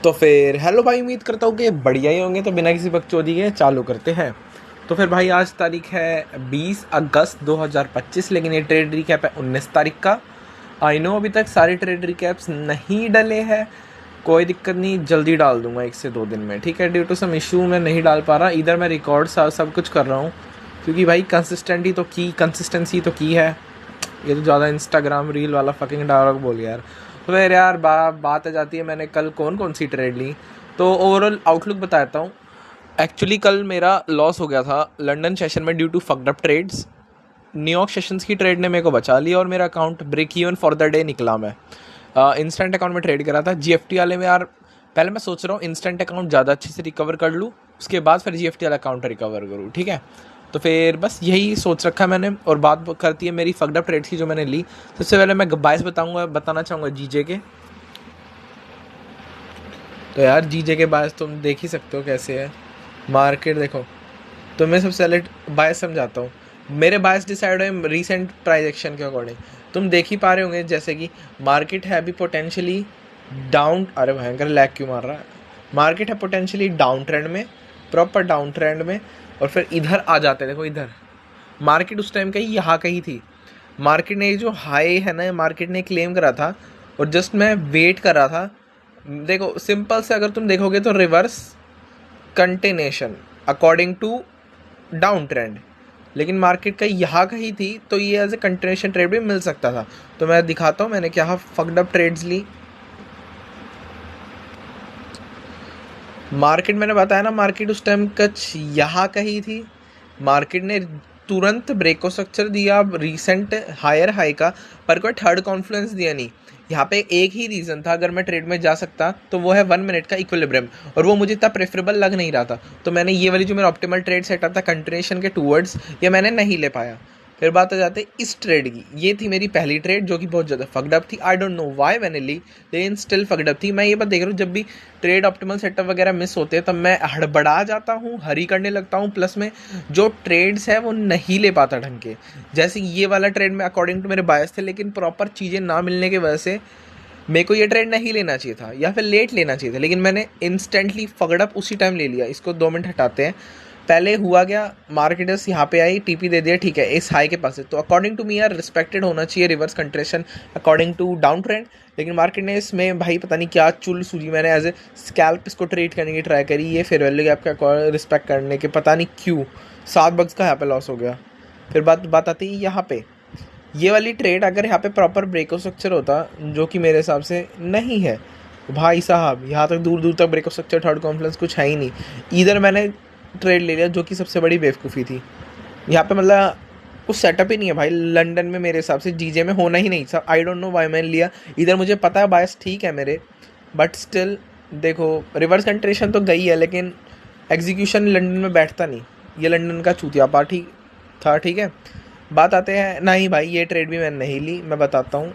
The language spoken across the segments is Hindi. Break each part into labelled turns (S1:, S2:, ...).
S1: तो फिर हेलो भाई, उम्मीद करता हूँ कि बढ़िया ही होंगे। तो बिना किसी बकचोदी के चालू करते हैं। तो फिर भाई आज तारीख है 20 अगस्त 2025, लेकिन ये ट्रेड रिकैप है 19 तारीख का। आई नो अभी तक सारे ट्रेड रिकैप्स नहीं डले हैं, कोई दिक्कत नहीं, जल्दी डाल दूंगा 1 से 2 दिन में, ठीक है। ड्यू टू सम इशू मैं नहीं डाल पा रहा, इधर मैं रिकॉर्ड सब कुछ कर रहा हूँ क्योंकि भाई कंसिस्टेंसी तो की है। ये तो ज़्यादा इंस्टाग्राम रील वाला फकिंग डायलॉग बोल गया यार। तो फिर यार बात आ जाती है मैंने कल कौन कौन सी ट्रेड ली। तो ओवरऑल आउटलुक बताता हूँ। एक्चुअली कल मेरा लॉस हो गया था लंदन सेशन में due to fucked up trades. New York sessions की ट्रेड ने मेरे को बचा लिया और मेरा account break even for the day निकला। मैं इंस्टेंट अकाउंट में ट्रेड करा था जीएफटी वाले में। यार पहले मैं सोच रहा हूँ इंस्टेंट अकाउंट ज़्यादा अच्छे से रिकवर कर लूँ, उसके बाद फिर जीएफटी वाला अकाउंट रिकवर करूँ, ठीक है। तो फिर बस यही सोच रखा मैंने। और बात करती है मेरी फक्ड अप ट्रेड्स की जो मैंने ली। सबसे पहले मैं बायस बताना चाहूँगा जीजे के। तो यार जीजे के बायस तुम देख ही सकते हो कैसे है मार्केट, देखो। तो मैं सबसे पहले बायस समझाता हूँ। मेरे बायस डिसाइड हुए रीसेंट प्राइस एक्शन के अकॉर्डिंग। तुम देख ही पा रहे होंगे जैसे कि मार्केट है अभी पोटेंशियली डाउन। अरे भयंकर लैग क्यों मार रहा है। मार्केट है पोटेंशियली डाउन ट्रेंड में, प्रॉपर डाउन ट्रेंड में। और फिर इधर आ जाते हैं, देखो इधर मार्केट उस टाइम कहीं यहाँ कहीं थी। मार्केट ने जो हाई है ना, मार्केट ने क्लेम करा था और जस्ट मैं वेट कर रहा था। देखो सिंपल से अगर तुम देखोगे तो reverse continuation according to down trend, लेकिन मार्केट का यहाँ कहीं थी तो ये एज ए कंटिन्यूएशन ट्रेड भी मिल सकता था। तो मैं दिखाता हूँ मैंने क्या फक्ड अप ट्रेड्स ली। मार्केट मैंने बताया ना, मार्केट उस टाइम कच यहाँ कहीं थी। मार्केट ने तुरंत ब्रेको स्ट्रक्चर दिया रीसेंट हायर हाई का, पर कोई थर्ड कॉन्फ्लुएंस दिया नहीं। यहाँ पे एक ही रीज़न था अगर मैं ट्रेड में जा सकता, तो वो है 1 मिनट का इक्विलिब्रियम, और वो मुझे इतना प्रेफरेबल लग नहीं रहा था। तो मैंने ये वाली जो मेरा ऑप्टिमल ट्रेड सेटअप था कंटिन्यूएशन के टूवर्ड्स, ये मैंने नहीं ले पाया। फिर बात आ जाती है इस ट्रेड की। ये थी मेरी पहली ट्रेड जो कि बहुत ज़्यादा फक्ड अप थी। आई डोंट नो व्हाई मैंने ली, लेकिन स्टिल फक्ड अप थी। मैं ये बात देख रहा हूँ जब भी ट्रेड ऑप्टिमल सेटअप वगैरह मिस होते हैं तब मैं हड़बड़ा जाता हूँ, हरी करने लगता हूँ, प्लस में जो ट्रेड्स है वो नहीं ले पाता ढंग के। जैसे ये वाला ट्रेड में अकॉर्डिंग टू मेरे बायस थे, लेकिन प्रॉपर चीज़ें ना मिलने की वजह से मेरे को ये ट्रेड नहीं लेना चाहिए था या फिर लेट लेना चाहिए था, लेकिन मैंने इंस्टेंटली फक्ड अप उसी टाइम ले लिया। इसको 2 मिनट हटाते हैं। पहले हुआ गया, मार्केटर्स यहाँ पे आई, टीपी दे दिया, ठीक है, इस हाई के पास है, तो अकॉर्डिंग टू मी यार रिस्पेक्टेड होना चाहिए reverse contraction according to down trend. लेकिन मार्केट ने इसमें भाई पता नहीं क्या चुल सूझी, मैंने एज ए स्कैल्प इसको ट्रेड करने की ट्राई करी, ये फेयर वैल्यू गैप का रिस्पेक्ट करने के पता नहीं क्यों 7 बग्स का यहाँ पे लॉस हो गया। फिर बात आती है यहाँ पे। ये वाली ट्रेड अगर यहाँ पे प्रॉपर ब्रेको स्ट्रक्चर होता, जो कि मेरे हिसाब से नहीं है भाई साहब, यहाँ तक दूर दूर तक ब्रेको स्ट्रक्चर थर्ड कॉन्फ्लुएंस कुछ है ही नहीं। इधर मैंने ट्रेड ले लिया जो कि सबसे बड़ी बेवकूफ़ी थी। यहाँ पे मतलब कुछ सेटअप ही नहीं है भाई लंदन में, मेरे हिसाब से जीजे में होना ही नहीं था। आई डोंट नो वाई मैंने लिया। इधर मुझे पता है बायस ठीक है मेरे, बट स्टिल देखो रिवर्स कंट्रेशन तो गई है, लेकिन एग्जीक्यूशन लंदन में बैठता नहीं। ये लंदन का चूतिया पार्टी था, ठीक है। बात आते हैं, नहीं भाई ये ट्रेड भी मैंने नहीं ली, मैं बताता हूँ।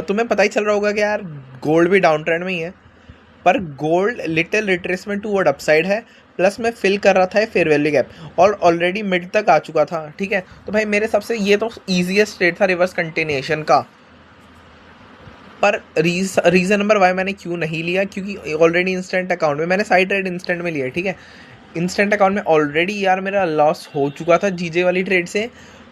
S1: तुम्हें पता ही चल रहा होगा कि यार गोल्ड भी डाउन ट्रेंड में ही है, पर gold little retracement toward upside है। प्लस मैं फिल कर रहा था फेयर वैल्यू गैप और ऑलरेडी मिड तक आ चुका था, ठीक है। तो भाई मेरे हिसाब से ये तो ईजीएस्ट ट्रेड था रिवर्स कंटिन्यूएशन का। पर रीज़न नंबर वाई मैंने क्यों नहीं लिया, क्योंकि ऑलरेडी इंस्टेंट अकाउंट में मैंने साइड ट्रेड इंस्टेंट में लिया, ठीक है। इंस्टेंट अकाउंट में ऑलरेडी यार मेरा लॉस हो चुका था जीजे वाली ट्रेड से,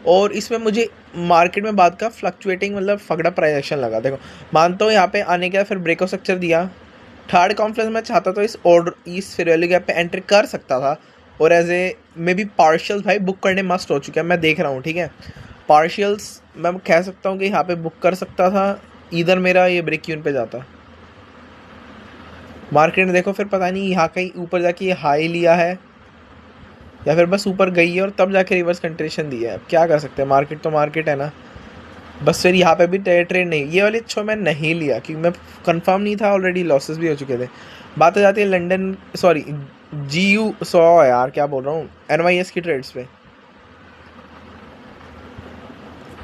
S1: और इसमें मुझे मार्केट में बात का फ्लक्चुएटिंग मतलब फगड़ा प्राइस एक्शन लगा। देखो मानता हूँ यहाँ पे आने के बाद फिर ब्रेकआउट स्ट्रक्चर दिया, थर्ड कॉन्फ्रेंस में चाहता तो इस ऑर्डर इस फेयर वैल्यू गैप पे एंट्री कर सकता था, और as a maybe partial भाई बुक करने मस्ट हो चुके हैं, मैं देख रहा हूँ, ठीक है। पार्शियल्स मैं कह सकता हूँ कि यहाँ पे बुक कर सकता था, इधर मेरा ये ब्रेक यून पे जाता। मार्केट ने देखो फिर पता नहीं यहाँ कहीं ऊपर जाके ये हाई लिया है या फिर बस ऊपर गई है और तब जाके रिवर्स कंट्रेशन दिया है। अब क्या कर सकते हैं, मार्केट तो मार्केट है ना। बस फिर यहाँ पे भी ट्रेड नहीं, ये वाली छो मैं नहीं लिया क्योंकि मैं कंफर्म नहीं था, ऑलरेडी लॉसेस भी हो चुके थे। बात आ जाती है लंदन सॉरी GU100 यार क्या बोल रहा हूँ, NYS की ट्रेड्स पे।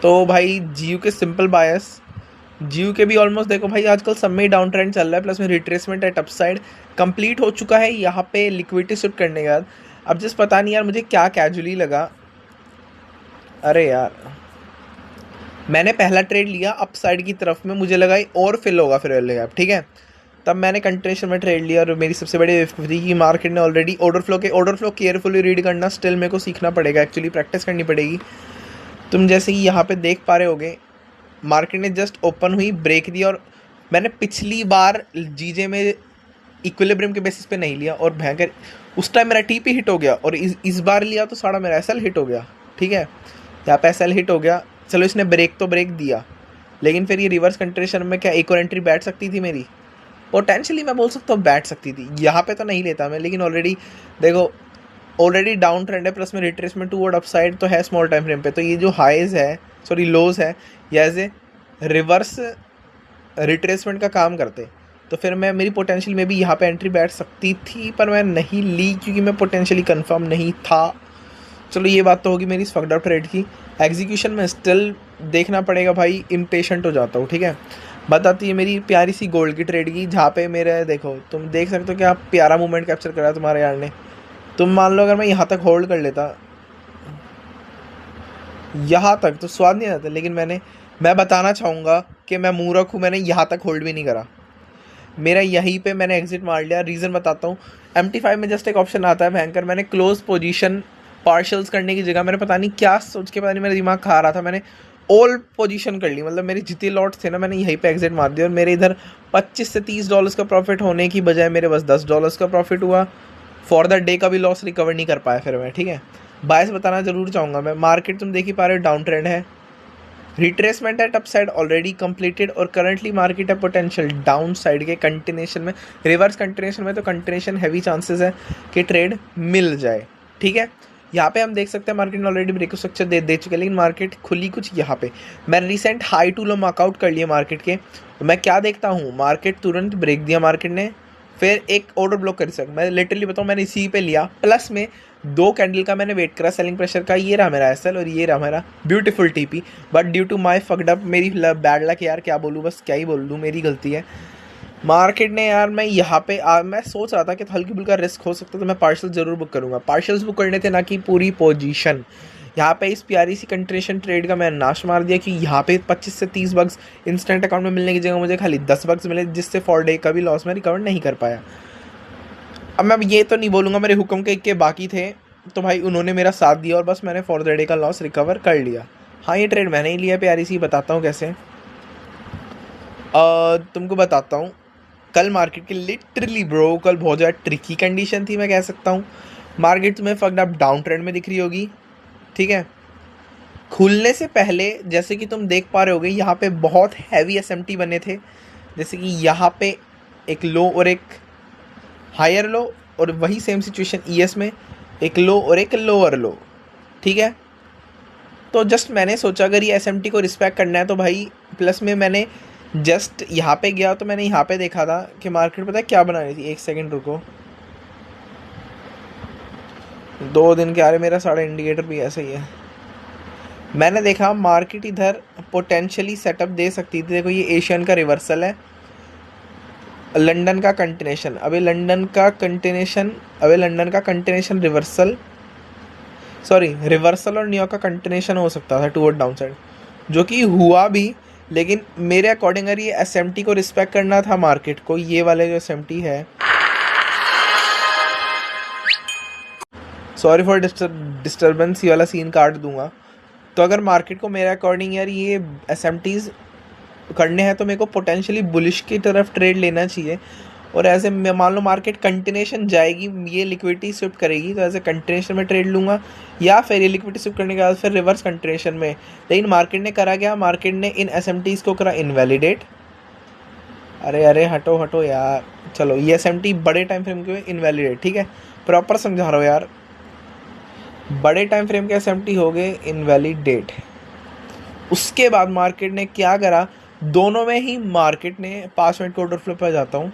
S1: तो भाई GU के सिंपल बायस, जीयू के भी ऑलमोस्ट देखो भाई आजकल सब में ही डाउन ट्रेंड चल रहा है, प्लस में रिट्रेसमेंट एट अपसाइड कंप्लीट हो चुका है यहाँ पे लिक्विडिटी शिफ्ट करने के बाद। अब जिस पता नहीं यार मुझे क्या कैजुअली लगा, अरे यार मैंने पहला ट्रेड लिया अप साइड की तरफ में, मुझे लगा और फिल होगा फिर वाले गैप, ठीक है। तब मैंने कंटिन्यूशन में ट्रेड लिया और मेरी सबसे बड़ी बेवकूफ़ी थी कि मार्केट ने already order flow carefully read करना स्टिल मेरे को सीखना पड़ेगा, एक्चुअली प्रैक्टिस करनी पड़ेगी। तुम जैसे कि यहाँ पे देख पा रहे होगे, मार्केट ने जस्ट ओपन हुई, ब्रेक दिया, और मैंने पिछली बार जीजे में इक्विलिब्रियम के बेसिस पे नहीं लिया और भयंकर उस टाइम मेरा टीपी हिट हो गया, और इस बार लिया तो सारा मेरा एसएल हिट हो गया, ठीक है। यहाँ पे एसएल हिट हो गया, चलो इसने ब्रेक तो ब्रेक दिया, लेकिन फिर ये रिवर्स कंट्रेशन में क्या एक और एंट्री बैठ सकती थी मेरी? पोटेंशियली मैं बोल सकता हूँ बैठ सकती थी। यहाँ पे तो नहीं लेता मैं, लेकिन ऑलरेडी देखो ऑलरेडी डाउन ट्रेंड है, प्लस में रिट्रेसमेंट टूवर्ड अपसाइड तो है स्मॉल टाइम फ्रेम पे, तो ये जो हाईज है सॉरी लोज है ये एज ए रिवर्स रिट्रेसमेंट का काम करते, तो फिर मैं मेरी पोटेंशियल में भी यहाँ पे एंट्री बैठ सकती थी, पर मैं नहीं ली क्योंकि मैं पोटेंशियली कंफर्म नहीं था। चलो ये बात तो होगी मेरी इस फक्ड आउट ट्रेड की। एग्जीक्यूशन में स्टिल देखना पड़ेगा भाई, इम्पेशेंट हो जाता हूँ, ठीक है। बताती है मेरी प्यारी सी गोल्ड की ट्रेड की, जहाँ पे मेरे देखो तुम देख सकते हो क्या प्यारा मूवमेंट कैप्चर करा तुम्हारे यार ने। तुम मान लो अगर मैं यहाँ तक होल्ड कर लेता, यहाँ तक तो स्वाद नहीं आता, लेकिन मैं बताना चाहूँगा कि मैं मूर्ख हूँ, मैंने यहाँ तक होल्ड भी नहीं करा, मेरा यहीं पे मैंने एग्जिट मार लिया। रीज़न बताता हूँ, MT5 में जस्ट एक ऑप्शन आता है भयंकर, मैंने क्लोज पोजीशन पार्शल्स करने की जगह मैंने पता नहीं क्या सोच के, पता नहीं मेरा दिमाग खा रहा था, मैंने ऑल पोजीशन कर ली, मतलब मेरे जितने लॉट थे ना मैंने यहीं पे एग्जिट मार दिया, और मेरे इधर 25 से 30 डॉलर्स का प्रॉफिट होने की बजाय मेरे बस 10 डॉलर्स का प्रॉफिट हुआ। फॉर द डे का भी लॉस रिकवर नहीं कर पाया फिर मैं, ठीक है। बायस बताना जरूर चाहूँगा मैं, मार्केट तुम देख ही पा रहे हो डाउन ट्रेंड है, retracement at upside already completed, और करंटली मार्केट है पोटेंशियल डाउन साइड के कंटिन्यूशन में, रिवर्स कंटिन्यूशन में, तो कंटिन्यूशन हैवी चांसेस है कि ट्रेड मिल जाए, ठीक है। यहाँ पे हम देख सकते हैं मार्केट ने ऑलरेडी ब्रेक स्ट्रक्चर दे चुके हैं, लेकिन मार्केट खुली कुछ यहाँ पे, मैंने recent high to low mark out कर लिया मार्केट के, तो मैं क्या देखता हूँ मार्केट तुरंत ब्रेक दिया मार्केट ने, फिर एक ऑर्डर ब्लॉक कर सकता, मैं लिटरली बताऊँ मैंने इसी पे लिया, प्लस में 2 कैंडल का मैंने वेट करा सेलिंग प्रेशर का, ये रहा मेरा एसएल और ये रहा मेरा beautiful TP, but due to my fucked up, मेरी बैड लक यार, क्या बोलूँ, बस क्या ही बोल दूँ, मेरी गलती है। मार्केट ने यार, मैं यहाँ पे मैं सोच रहा था कि हल्की फुल्का रिस्क हो सकता, तो मैं पार्शल ज़रूर बुक करूँगा, पार्शल्स बुक करने थे ना कि पूरी पोजीशन। यहाँ पे इस प्यारी सी कंट्रेशन ट्रेड का मैंने नाश मार दिया कि यहाँ पे 25 से 30 बग्स इंस्टेंट अकाउंट में मिलने की जगह मुझे खाली 10 बग्स मिले, जिससे फॉर डे का भी लॉस मैं रिकवर नहीं कर पाया। अब मैं ये तो नहीं बोलूँगा मेरे हुक्म के बाकी थे, तो भाई उन्होंने मेरा साथ दिया और बस मैंने फॉर द डे का लॉस रिकवर कर लिया। हाँ ये ट्रेड मैंने ही लिया प्यारी सी, बताता हूँ कैसे। तुमको बताता हूँ, कल मार्केट की लिटरली ब्रो कल बहुत ज़्यादा ट्रिकी कंडीशन थी, मैं कह सकता हूँ। मार्केट तुम्हें फक्ड अप डाउन ट्रेंड में दिख रही होगी, ठीक है। खुलने से पहले जैसे कि तुम देख पा रहे होगे यहाँ पे बहुत हैवी SMT बने थे, जैसे कि यहाँ पे एक लो और एक हायर लो, और वही सेम सिचुएशन ES में एक लो और एक लोअर लो, ठीक है। तो जस्ट मैंने सोचा अगर ये SMT को रिस्पेक्ट करना है तो भाई, प्लस में मैंने जस्ट यहाँ पे गया तो मैंने यहाँ पे देखा था कि मार्केट पता है क्या बना रही थी, एक सेकंड रुको, 2 दिन के आ रहे, मेरा सारा इंडिकेटर भी ऐसा ही है। मैंने देखा मार्केट इधर पोटेंशियली सेटअप दे सकती थी, देखो ये एशियन का रिवर्सल है, लंदन का कंटिन्यूशन, अबे लंदन का कंटिन्यूशन रिवर्सल, सॉरी रिवर्सल और न्यूयॉर्क का कंटिन्यूशन हो सकता था टूवर्ड डाउन साइड, जो कि हुआ भी, लेकिन मेरे अकॉर्डिंग अगर ये SMT को रिस्पेक्ट करना था मार्केट को, ये वाले जो SMT है, सॉरी फॉर डिस्टर्बेंस, ये वाला सीन काट दूंगा, तो अगर मार्केट को मेरे अकॉर्डिंग यार ये SMTs करने हैं तो मेरे को पोटेंशियली बुलिश की तरफ ट्रेड लेना चाहिए, और ऐसे मान लो मार्केट कंटिन्यूशन जाएगी, ये लिक्विडिटी स्विफ्ट करेगी तो ऐसे कंटिन्यूशन में ट्रेड लूँगा, या फिर ये लिक्विडिटी स्विफ्ट करने के बाद फिर रिवर्स कंटिन्यूशन में। लेकिन मार्केट ने करा क्या, मार्केट ने इन SMTs को करा इनवैलिडेट, अरे हटो यार, चलो ये SMT बड़े टाइम फ्रेम के इनवैलिडेट, ठीक है, प्रॉपर समझा रहा हो यार, बड़े टाइम फ्रेम के SMT हो गए इनवैलिडेट। उसके बाद मार्केट ने क्या करा, दोनों में ही मार्केट ने 5 मिनट के ऑर्डर फ्लो पर जाता हूँ,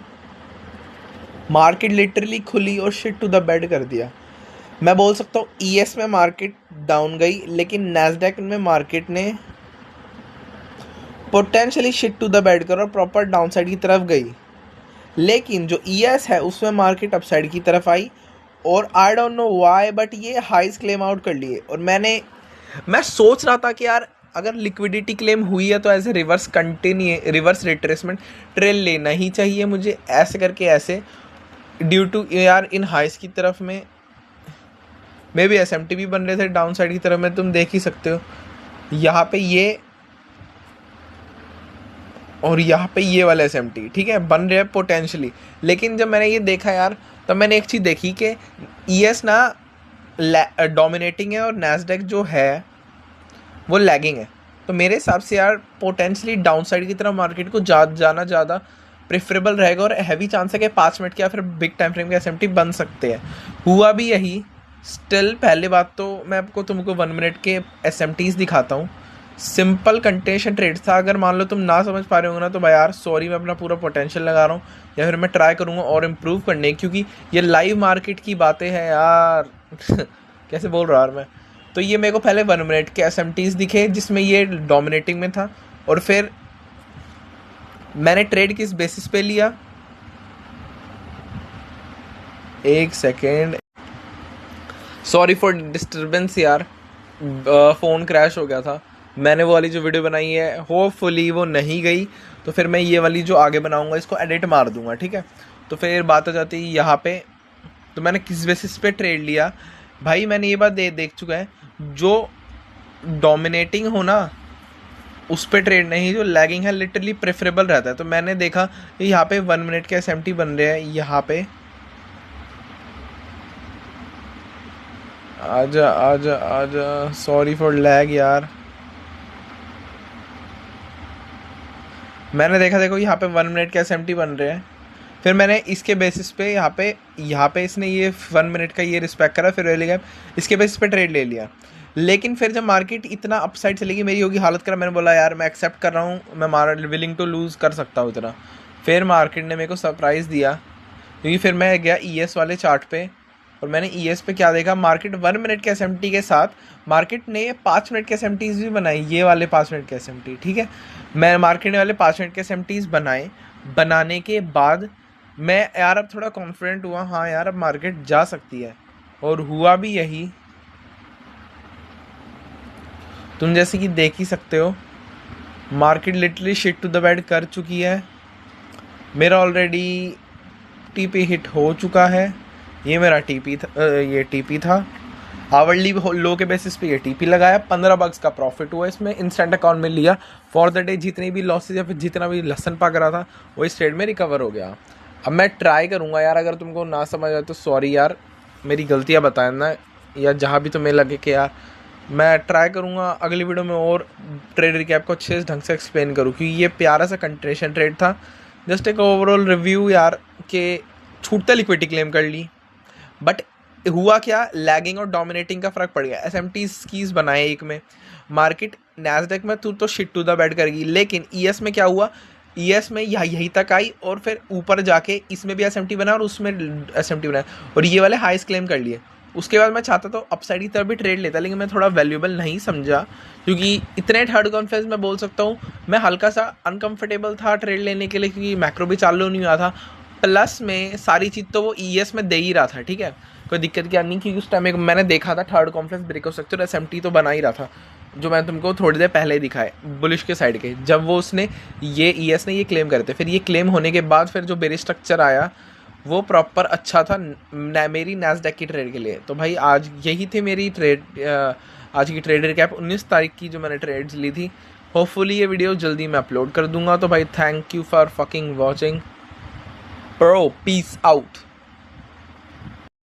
S1: मार्केट लिटरली खुली और शिट टू द बेड कर दिया। मैं बोल सकता हूँ ES में मार्केट डाउन गई, लेकिन नैस्डैक में मार्केट ने potentially shit to the bed कर और प्रॉपर डाउन साइड की तरफ गई, लेकिन जो ES है उसमें मार्केट अपसाइड की तरफ आई, और I don't know why but ये हाइज क्लेम आउट कर लिए। और मैं सोच रहा था कि यार अगर लिक्विडिटी क्लेम हुई है तो ऐसे रिवर्स रिट्रेसमेंट ट्रेल लेना ही चाहिए मुझे, ऐसे करके ऐसे ड्यू टू यार इन हाइस की तरफ में मे भी SMT भी बन रहे थे डाउन साइड की तरफ में, तुम देख ही सकते हो यहाँ पे ये और यहाँ पे ये वाला SMT, ठीक है, बन रहे हैं पोटेंशली। लेकिन जब मैंने ये देखा यार, तब मैंने एक चीज़ देखी कि ES ना डोमिनेटिंग है और नैस्डैक जो है वो लैगिंग है। तो मेरे हिसाब से यार पोटेंशली डाउन साइड की तरफ मार्केट को जाना ज़्यादा प्रेफरेबल रहेगा और हैवी चांस है कि 5 मिनट के या फिर बिग टाइम फ्रेम के SMT बन सकते हैं। हुआ भी यही। स्टिल पहले बात तो मैं आपको तुमको 1 मिनट के SMTs दिखाता हूँ। सिंपल कंटेंशन ट्रेड था। अगर मान लो तुम ना समझ पा रहे होंगे ना तो भाई यार सॉरी, मैं अपना पूरा पोटेंशियल लगा रहा हूँ या फिर मैं ट्राई करूँगा और इम्प्रूव करने, क्योंकि ये लाइव मार्केट की बातें हैं यार कैसे बोल रहा यार मैं। तो ये मेरे को पहले 1 मिनट के SMTs दिखे जिसमें ये डोमिनेटिंग में था, और फिर मैंने ट्रेड किस बेसिस पे लिया, एक सेकेंड, सॉरी फॉर डिस्टर्बेंस यार, फ़ोन क्रैश हो गया था। मैंने वो वाली जो वीडियो बनाई है होपफुली वो नहीं गई, तो फिर मैं ये वाली जो आगे बनाऊंगा इसको एडिट मार दूंगा, ठीक है। तो फिर बात आ जाती है यहाँ पे, तो मैंने किस बेसिस पे ट्रेड लिया भाई, मैंने ये बात देख चुका है, जो डोमिनेटिंग हो ना उस पे ट्रेड नहीं, जो लैगिंग है लिटरली प्रेफरेबल रहता है। तो मैंने देखा कि यहाँ पे 1 मिनट के SMT बन रहे हैं, यहाँ पे आजा आजा आजा, सॉरी फॉर लैग यार। मैंने देखा, देखो यहाँ पे 1 मिनट के SMT बन रहे हैं, फिर मैंने इसके बेसिस पे यहाँ पे इसने ये 1 मिनट का ये रिस्पेक्ट करा, फिर वैल्यू गैप इसके बेसिस पे ट्रेड ले लिया। लेकिन फिर जब मार्केट इतना अपसाइड चलेगी, मेरी होगी हालत करा, मैंने बोला यार मैं एक्सेप्ट कर रहा हूँ, मैं विलिंग टू लूज़ कर सकता हूँ इतना। फिर मार्केट ने मेरे को सरप्राइज़ दिया, क्योंकि फिर मैं गया ES वाले चार्ट पे और मैंने ES पे क्या देखा, मार्केट 1 मिनट के SMT के साथ मार्केट ने 5 मिनट के SMTs भी बनाई, ये वाले 5 मिनट के SMT, ठीक है। मैं मार्केट ने वाले 5 मिनट के SMTs बनाए, बनाने के बाद मैं यार अब थोड़ा कॉन्फिडेंट हुआ, हाँ यार अब मार्केट जा सकती है, और हुआ भी यही। तुम जैसे कि देख ही सकते हो market literally shit to the bed कर चुकी है। मेरा ऑलरेडी TP हिट हो चुका है, ये मेरा TP था। आवरली लो के बेसिस पे ये TP लगाया, $15 का प्रॉफिट हुआ इसमें, इंस्टेंट अकाउंट में लिया। फॉर द डे जितनी भी लॉसेज या फिर जितना भी लहसन पक रहा था वो इस ट्रेड में रिकवर हो गया। अब मैं ट्राई करूँगा यार, अगर तुमको ना समझ आए तो सॉरी यार, मेरी गलतियाँ बताना, या जहाँ भी तुम्हें लगे कि यार मैं ट्राई करूँगा अगली वीडियो में और ट्रेड रिकैप को अच्छे ढंग से एक्सप्लेन करूँ, क्योंकि ये प्यारा सा कंटिन्यूएशन ट्रेड था। जस्ट एक ओवरऑल रिव्यू यार के छूटता लिक्विडिटी क्लेम कर ली, बट हुआ क्या, लैगिंग और डोमिनेटिंग का फ़र्क पड़ गया। SMTs कीज़ बनाए एक में, मार्केट नैस्डैक में तो शिट टू द बेड करेगी, लेकिन ES में क्या हुआ, ES में यही तक आई और फिर ऊपर जाके इसमें भी SMT बना और उसमें SMT बनाया और ये वाले हाइस क्लेम कर लिए। उसके बाद मैं चाहता तो अपसाइड की तरफ भी ट्रेड लेता, लेकिन मैं थोड़ा वैल्यूएबल नहीं समझा, क्योंकि इतने थर्ड कॉन्फ्रेंस में बोल सकता हूँ मैं हल्का सा अनकंफर्टेबल था ट्रेड लेने के लिए, क्योंकि मैक्रो भी चालू नहीं हुआ था, प्लस में सारी चीज़ तो वो ES में दे ही रहा था, ठीक है, कोई दिक्कत क्या नहीं, क्योंकि उस टाइम एक मैंने देखा था third conference breakout structure SMT तो बना ही रहा था, जो मैंने तुमको थोड़ी देर पहले दिखाए बुलिश के साइड के, जब वो उसने ये ES ने ये क्लेम करे थे। फिर ये क्लेम होने के बाद फिर जो बेरिश स्ट्रक्चर आया वो प्रॉपर अच्छा था मेरी नैस्डैक की ट्रेड के लिए। तो भाई आज यही थी मेरी ट्रेड, आज की ट्रेड रिकैप 19 तारीख की जो मैंने ट्रेड्स ली थी। होपफुली ये वीडियो जल्दी मैं अपलोड कर दूंगा। तो भाई thank you for fucking watching bro, peace out.